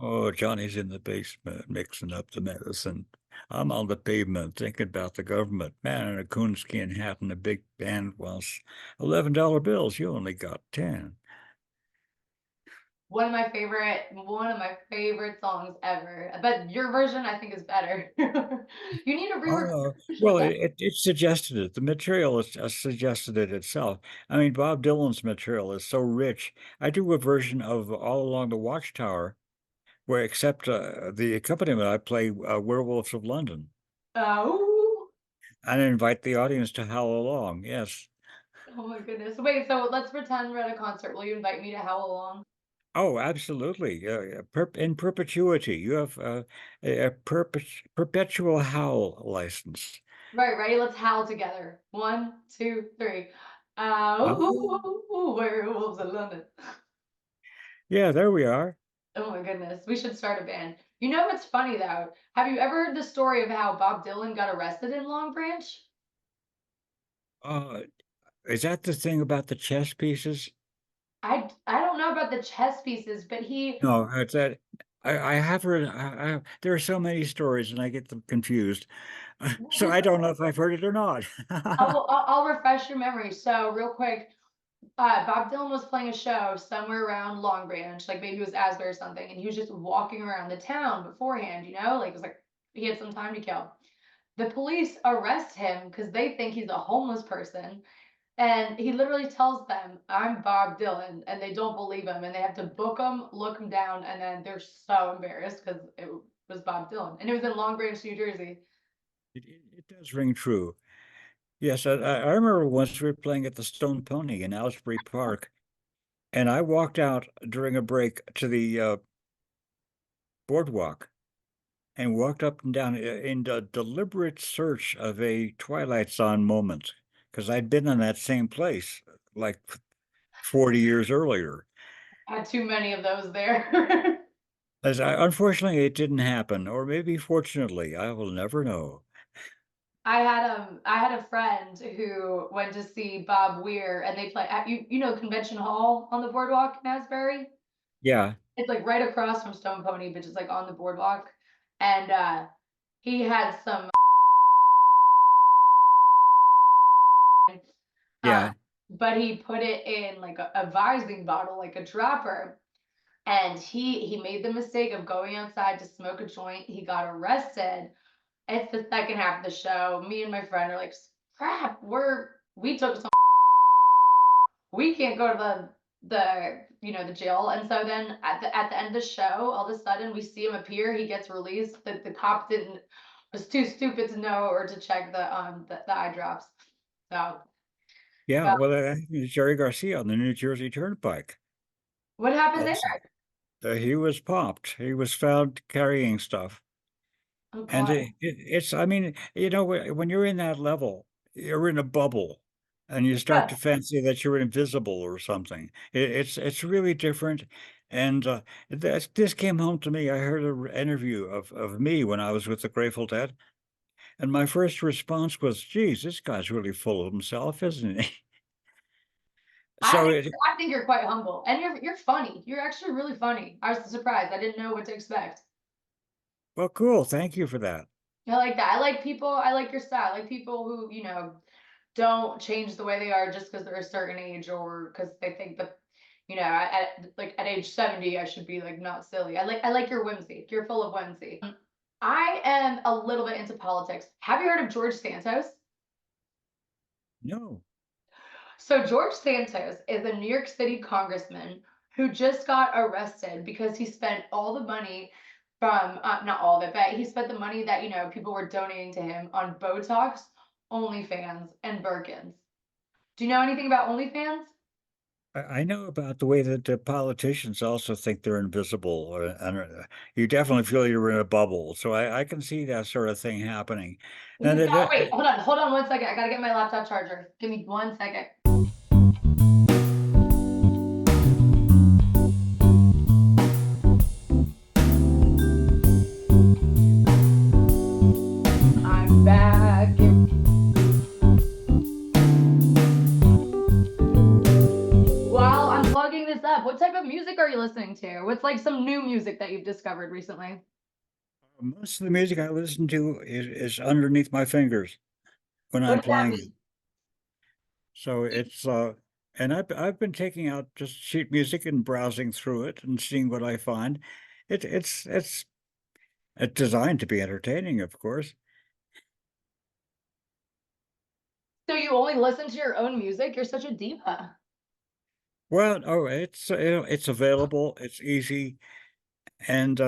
Oh, Johnny's in the basement mixing up the medicine. I'm on the pavement thinking about the government. Man in a coonskin hat and a big band wants $11 bills. You only got 10. One of my favorite songs ever. But your version I think is better. You need to re-record Oh, a version of well, that. it suggested it. The material is, suggested it itself. I mean, Bob Dylan's material is so rich. I do a version of All Along the Watchtower, where except the accompaniment, I play Werewolves of London. Oh, And invite the audience to howl along. Yes. oh my goodness. Wait, so let's pretend we're at a concert. Will you invite me to howl along? Oh, absolutely. In perpetuity, you have a perpetual howl license. Right, ready? Let's howl together. One, two, three. Oh, Oh, werewolves of London. yeah, there we are. Oh my goodness, we should start a band. You know what's funny though? Have you ever heard the story of how Bob Dylan got arrested in Long Branch? Uh, is that the thing about the chess pieces? I don't know about the chess pieces, but he No, it's that I have heard. There are so many stories, and I get them confused. So I don't know if I've heard it or not. I'll refresh your memory. So real quick, Bob Dylan was playing a show somewhere around Long Branch, like maybe it was Asbury or something, and he was just walking around the town beforehand, like it was like he had some time to kill. The police arrest him because they think he's a homeless person. And he literally tells them, I'm Bob Dylan, and they don't believe him, and they have to book him, look him down, and then they're so embarrassed because it was Bob Dylan. And it was in Long Branch, New Jersey. It does ring true. Yes, I remember once we were playing at the Stone Pony in Asbury Park, and I walked out during a break to the boardwalk and walked up and down in a deliberate search of a Twilight Zone moment because I'd been in that same place like 40 years earlier. I had too many of those there. Unfortunately, it didn't happen, or maybe fortunately, I will never know. I had a friend who went to see Bob Weir, and they play at you know Convention Hall on the boardwalk in Asbury. Yeah, It's like right across from Stone Pony, but just like on the boardwalk. And he had some uh, yeah, but he put it in like a Vising bottle, like a dropper. And he made the mistake of going outside to smoke a joint. He got arrested. It's the second half of the show. Me and my friend are like, crap, we took some, we can't go to the jail. And so then at the end of the show, all of a sudden we see him appear. He gets released. That the cop didn't was too stupid to know or to check the eye drops. So yeah. yeah. Well, Jerry Garcia on the New Jersey Turnpike. What happened there? Also, he was popped. He was found carrying stuff. Oh And God. it's, I mean, when you're in that level, you're in a bubble and you start Yeah. to fancy that you're invisible or something. It's really different. And this came home to me. I heard an interview of me when I was with the Grateful Dead. And my first response was, geez, this guy's really full of himself, isn't he? I So think I think you're quite humble, and you're funny. You're actually really funny. I was surprised. I didn't know what to expect. well, cool. Thank you for that. I like that. I like people. I like your style. I like people who don't change the way they are just because they're a certain age or because they think that at age 70 I should be like not silly. I like your whimsy. You're full of whimsy. I am a little bit into politics. Have you heard of George Santos? No. So George Santos is a New York City congressman who just got arrested because he spent all the money from not all of it, but he spent the money that people were donating to him on Botox, OnlyFans, and Birkins. Do you know anything about OnlyFans? I know about the way that the politicians also think they're invisible, and you definitely feel you're in a bubble. So I can see that sort of thing happening. And You've got wait, hold on 1 second. I gotta get my laptop charger. Give me 1 second. I'm back. While I'm plugging this up, what type of music are you listening to? What's like some new music that you've discovered recently? most of the music I listen to is underneath my fingers when What I'm does that playing it. mean? So and I've been taking out just sheet music and browsing through it and seeing what I find. It's designed to be entertaining, of course. So you only listen to your own music? You're such a diva. Well, oh, it's available, it's easy, and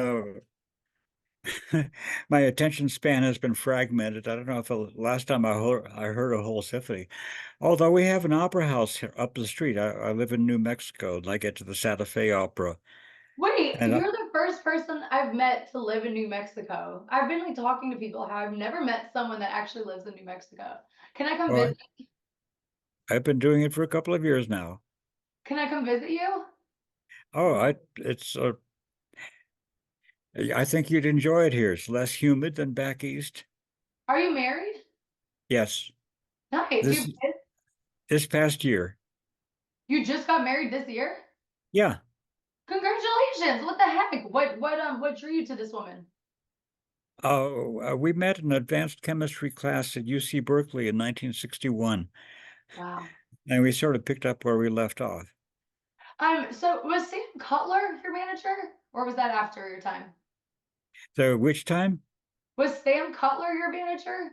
my attention span has been fragmented. I don't know if the last time I heard a whole symphony. Although we have an opera house here up the street. I live in New Mexico, and I get to the Santa Fe Opera. Wait, And you're the first person I've met to live in New Mexico. I've been like talking to people how I've never met someone that actually lives in New Mexico. Can I come oh, visit? I've been doing it for a couple of years now. Can I come visit you? Oh, I think you'd enjoy it here. It's less humid than back east. Are you married? Yes, Nice. this this past year. You just got married this year? Yeah. Congratulations. What the heck? What drew you to this woman? We met in an advanced chemistry class at UC Berkeley in 1961, Wow. and we sort of picked up where we left off. So was Sam Cutler your manager, or was that after your time? So which time? Was Sam Cutler your manager?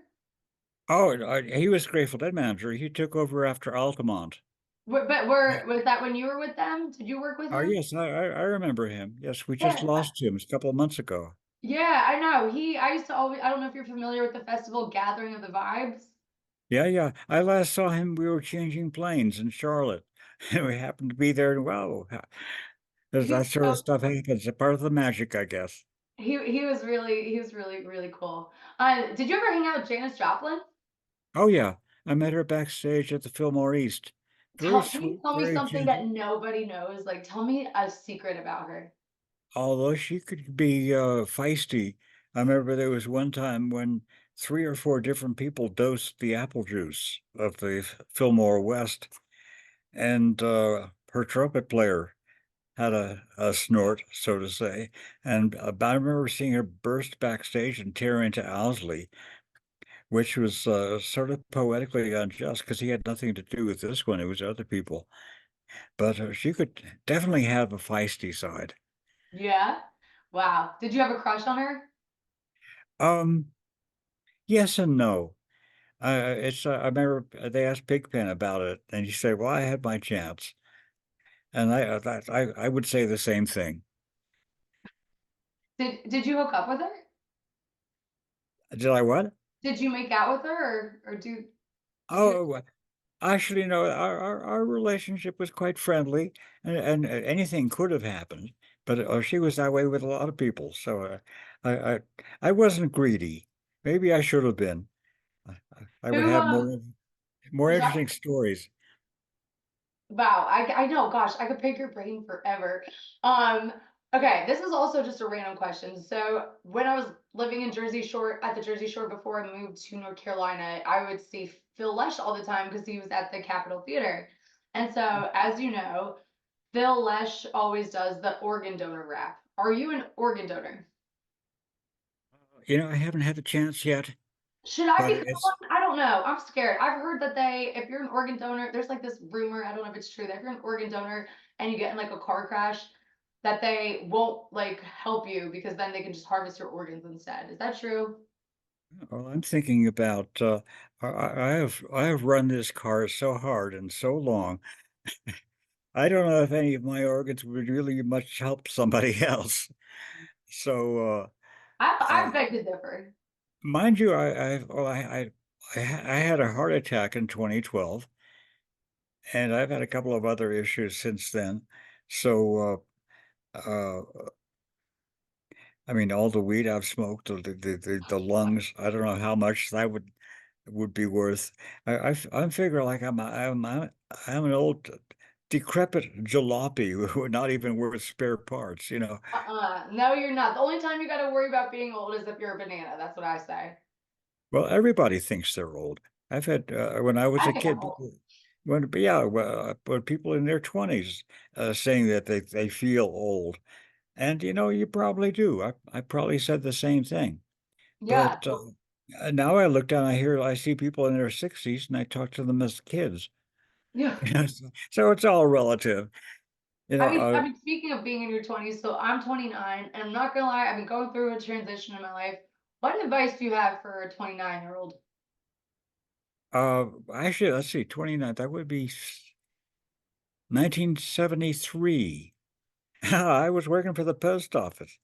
Oh, he was Grateful Dead manager. He took over after Altamont. But Yeah. was that when you were with them? Did you work with Oh, him? yes, I remember him. Yes, we just Yeah. lost him a couple of months ago. Yeah, I know. I used to always, I don't know if you're familiar with the festival Gathering of the Vibes. Yeah, yeah. I last saw him. We were changing planes in Charlotte. And we happened to be there. And wow, He's that sort of so stuff happens. It's part of the magic, I guess. he was really really cool. Did you ever hang out with Janis Joplin? Oh, yeah. I met her backstage at the Fillmore East. Very Can you sweet, tell me very something that gentle. nobody knows? Like, tell me a secret about her. Although she could be feisty. I remember there was one time when three or four different people dosed the apple juice of the Fillmore West, and her trumpet player had a snort, so to say. And I remember seeing her burst backstage and tear into Owsley, which was sort of poetically unjust because he had nothing to do with this one. It was other people. But she could definitely have a feisty side. Yeah. Wow. Did you have a crush on her? Um, yes and no. I remember they asked Pigpen about it, and he said, "Well, I had my chance," and I would say the same thing. Did you hook up with her? Did I what? Did you make out with her, or did you? Oh, actually, no. Our relationship was quite friendly, and anything could have happened. But she was that way with a lot of people, so I I wasn't greedy. Maybe I should have been. I would Who have more I'm sorry. interesting stories. Wow, I know, gosh, I could pick your brain forever. Um, okay, this is also just a random question. So when I was living in Jersey Shore at the Jersey Shore before I moved to North Carolina, I would see Phil Lesh all the time because he was at the Capitol Theater. And so, as you know, Phil Lesh always does the organ donor rap. Are you an organ donor? I haven't had a chance yet, Should I but become one? I don't know. I'm scared. I've heard that if you're an organ donor, there's like this rumor, I don't know if it's true, that if you're an organ donor and you get in like a car crash, that they won't like help you because then they can just harvest your organs instead. Is that true? Well, I'm thinking about I have run this car so hard and so long. I don't know if any of my organs would really much help somebody else. So, I uh, beg to differ. mind you, I had a heart attack in 2012, and I've had a couple of other issues since then. So, I mean, all the weed I've smoked, the lungs, I don't know how much that would be worth. I'm figuring like I'm an old decrepit jalopy who are not even worth spare parts, you know. No, you're not. The only time you got to worry about being old is if you're a banana. That's what I say. Well, everybody thinks they're old. I've had when I was I a think I'm kid, old. when people in their 20s saying that they feel old, and you know, you probably do. I probably said the same thing. Yeah. But now I look down, I see people in their 60s, and I talk to them as kids. Yeah. You know, so it's all relative. You know, I mean, speaking of being in your 20s, so I'm 29, and I'm not gonna lie, I've been going through a transition in my life. What advice do you have for a 29-year-old? actually, let's see, 29, that would be 1973. I was working for the post office.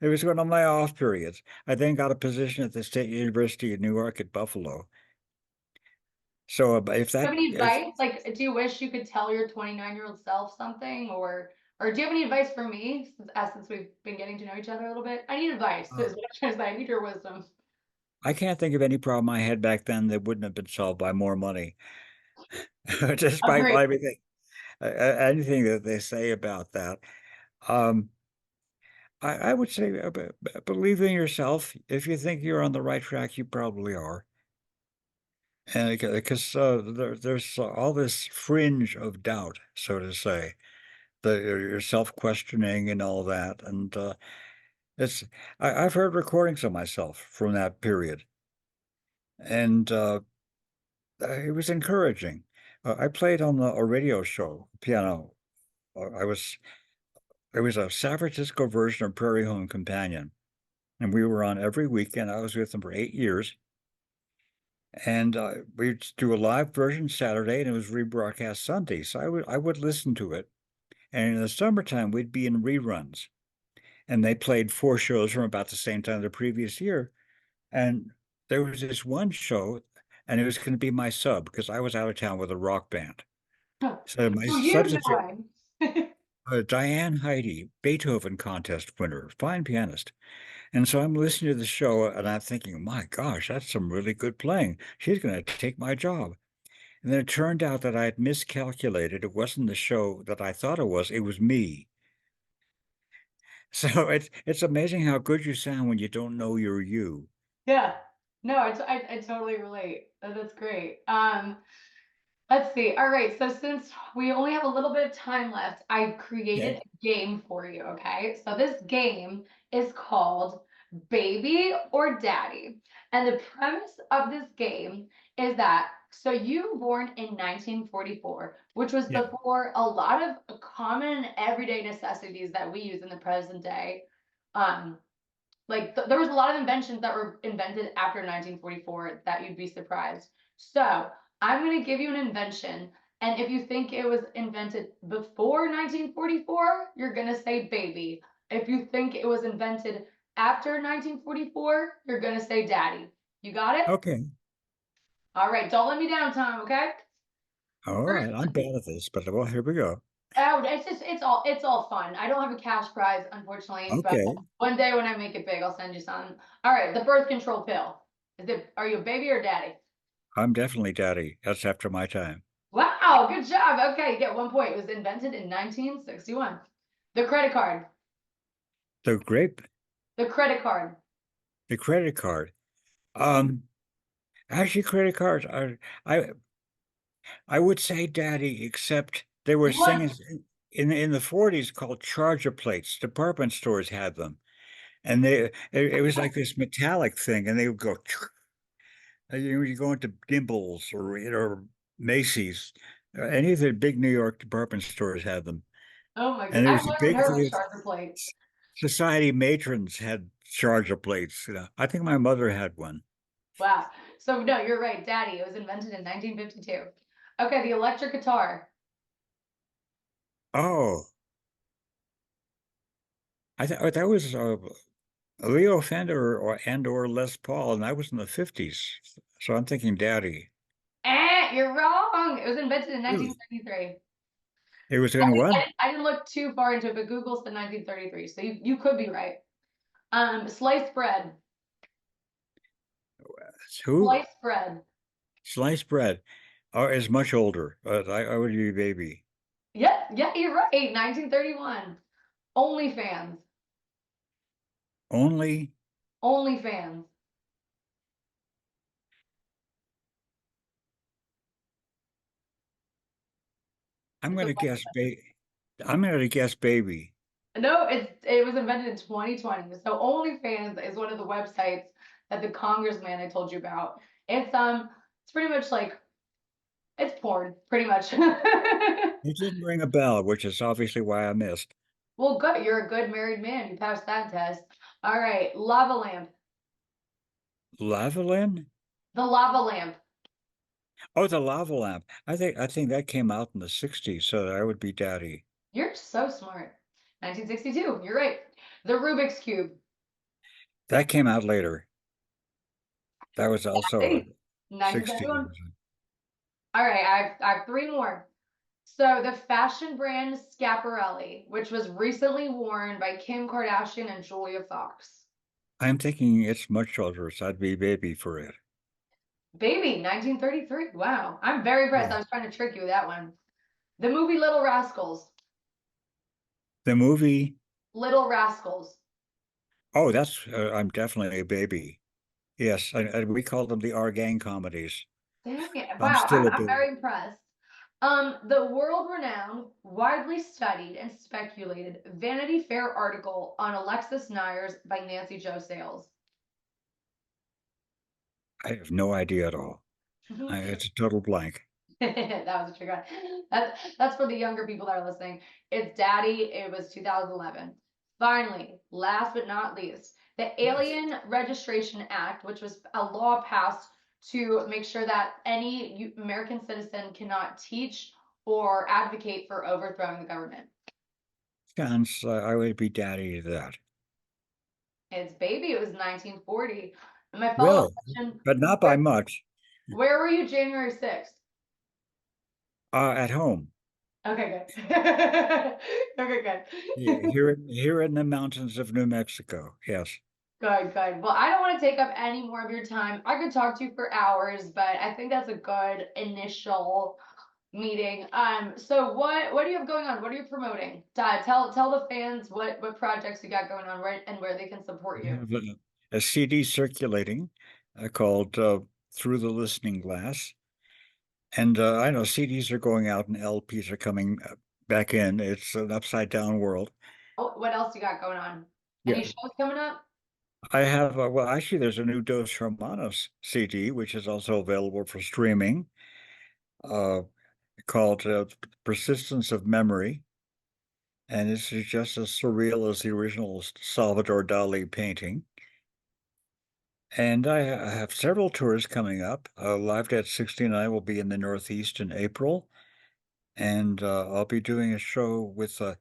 It was one of my off periods. I then got a position at the State University of New York at Buffalo. So if Do you that, have any if advice? Like, do you wish you could tell your 29-year-old self something, or do you have any advice for me since we've been getting to know each other a little bit? I need advice. uh, Is what I'm trying to say. I need your wisdom. I can't think of any problem I had back then that wouldn't have been solved by more money, just by Agree. everything, anything that they say about that. Um, I would say believe in yourself. If you think you're on the right track, you probably are. And because there's all this fringe of doubt, so to say, your self-questioning and all that. And it's I've heard recordings of myself from that period, and it was encouraging. I played on a radio show, piano. I was It was a San Francisco version of Prairie Home Companion, and we were on every weekend. I was with them for 8 years. And we'd do a live version Saturday, and it was rebroadcast Sunday. So I would listen to it. And in the summertime, we'd be in reruns. And they played four shows from about the same time the previous year. And there was this one show, and it was going to be my sub because I was out of town with a rock band. So my So you substitute, knowing. Diane Heidi, Beethoven contest winner, fine pianist. And so I'm listening to the show, and I'm thinking, my gosh, that's some really good playing. She's going to take my job. And then it turned out that I had miscalculated. It wasn't the show that I thought it was me. So it's amazing how good you sound when you don't know you're you. Yeah. No, I totally relate. That's great. Let's see. All right. So since we only have a little bit of time left, I created Okay. a game for you. Okay. So this game is called Baby or Daddy. And the premise of this game is that so you were born in 1944, which was Yeah. before a lot of common everyday necessities that we use in the present day. Um, like there was a lot of inventions that were invented after 1944 that you'd be surprised. So I'm going to give you an invention, and if you think it was invented before 1944, you're going to say baby. If you think it was invented after 1944, you're going to say daddy. You got it? Okay. All right, don't let me down, Tom, okay? All First right. I'm one. bad at this, but well, here we go. Oh, it's all fun. I don't have a cash prize, unfortunately, but Okay. one day when I make it big, I'll send you some. All right, the birth control pill. Are you a baby or daddy? I'm definitely daddy. That's after my time. Wow, good job. Okay, you get 1 point. It was invented in 1961. The credit card. The grape, The credit card. the credit card. Um, Actually, credit cards are, I would say daddy, except there were You want things in the 40s called charger plates. Department stores had them. And it was like this metallic thing, and they would go, you go into Gimbals or Macy's, any of the big New York department stores had them. Oh my And god. it I was a learned big her thing. charger plate. Society matrons had charger plates. I think my mother had one. Wow. So no, you're right, Daddy. It was invented in 1952. Okay, the electric guitar. Oh, I thought that was Leo Fender or Les Paul, and that was in the 50s. So I'm thinking Daddy. You're wrong. It was invented in Really? 1933. It was in what? I didn't look too far into it, but Google said 1933, so you could be right. Sliced bread. Who? Sliced bread. Sliced bread. Is much older. I would be a baby. Yeah, yeah, you're right. 1931. OnlyFans. Only, OnlyFans. I'm It's a gonna guess website. ba I'm gonna guess baby. No, it was invented in 2020. So OnlyFans is one of the websites that the congressman I told you about. It's pretty much like it's porn, pretty much. It didn't ring a bell, which is obviously why I missed. Well, good. You're a good married man. You passed that test. All right, lava lamp. Lavalin? The lava lamp. Oh, the lava lamp. I think that came out in the 60s, so that would be Daddy. You're so smart. 1962. You're right. The Rubik's Cube. That came out later. That was also Hey, 60s. 1971. All right, I have three more. So the fashion brand Schiaparelli, which was recently worn by Kim Kardashian and Julia Fox. I'm thinking it's much older, so I'd be baby for it. Baby, 1933. Wow. I'm very impressed. Yeah. I was trying to trick you with that one. The movie Little Rascals. The movie, Little Rascals. oh, I'm definitely a baby. Yes, we call them the R gang comedies. Dang it. I'm Wow, still a I'm very baby. impressed. The world-renowned, widely studied, and speculated Vanity Fair article on Alexis Nyers by Nancy Jo Sales. I have no idea at all. It's a total blank. That was a trick one. That's for the younger people that are listening. It's Daddy. It was 2011. Finally, last but not least, the Yes. Alien Registration Act, which was a law passed to make sure that any American citizen cannot teach or advocate for overthrowing the government. Chance, I would be Daddy to that. It's baby. It was 1940. And my follow-up Really? question: But not by where, much. where were you January 6th? At home. Okay, good. Okay, good. Here in the mountains of New Mexico. Yes. Good, good. Well, I don't want to take up any more of your time. I could talk to you for hours, but I think that's a good initial meeting. So what do you have going on? What are you promoting? Tell the fans what projects you got going on, right, and where they can support We you. have a CD circulating called Through the Listening Glass. And I know CDs are going out and LPs are coming back in. It's an upside down world. Oh, what else you got going on? Yeah. Any shows coming up? I have, well, actually, there's a new Dos Hermanos CD, which is also available for streaming, uh, called Persistence of Memory. And it's just as surreal as the original Salvador Dali painting. And I have several tours coming up. Live at 69 will be in the Northeast in April. And I'll be doing a show with uh,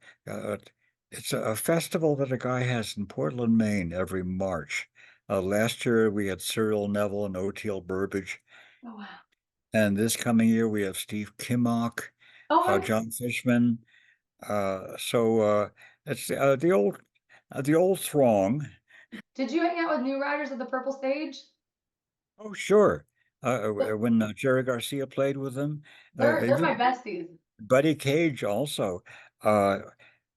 it's a festival that a guy has in Portland, Maine every March. Last year we had Cyril Neville and Oteil Burbage, Oh wow. and this coming year we have Steve Kimmock, Oh, I'm, John Fishman. So it's the old throng. did you hang out with New Riders at the Purple Stage? Oh, sure. When Jerry Garcia played with them, They're my even besties. Buddy Cage also. Uh,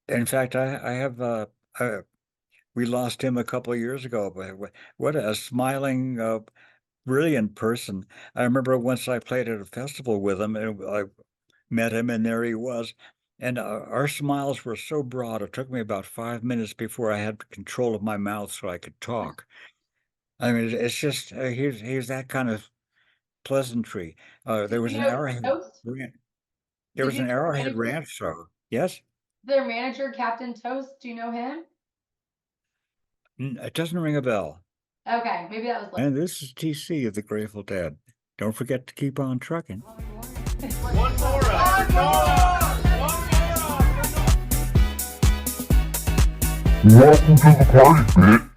In fact, I have we lost him a couple of years ago, but what a smiling, brilliant person. I remember once I played at a festival with him and I met him and there he was. And our smiles were so broad, it took me about 5 minutes before I had control of my mouth so I could talk. I mean, it's just, he's that kind of pleasantry. Did There was you an know Arrowhead, Toast? there Did was you an know Arrowhead Jennifer? Ranch show. Yes? Their manager, Captain Toast, do you know him? It doesn't ring a bell. Okay, maybe that was like. And this is TC of the Grateful Dead. Don't forget to keep on trucking. One more up. Welcome to the party, bitch.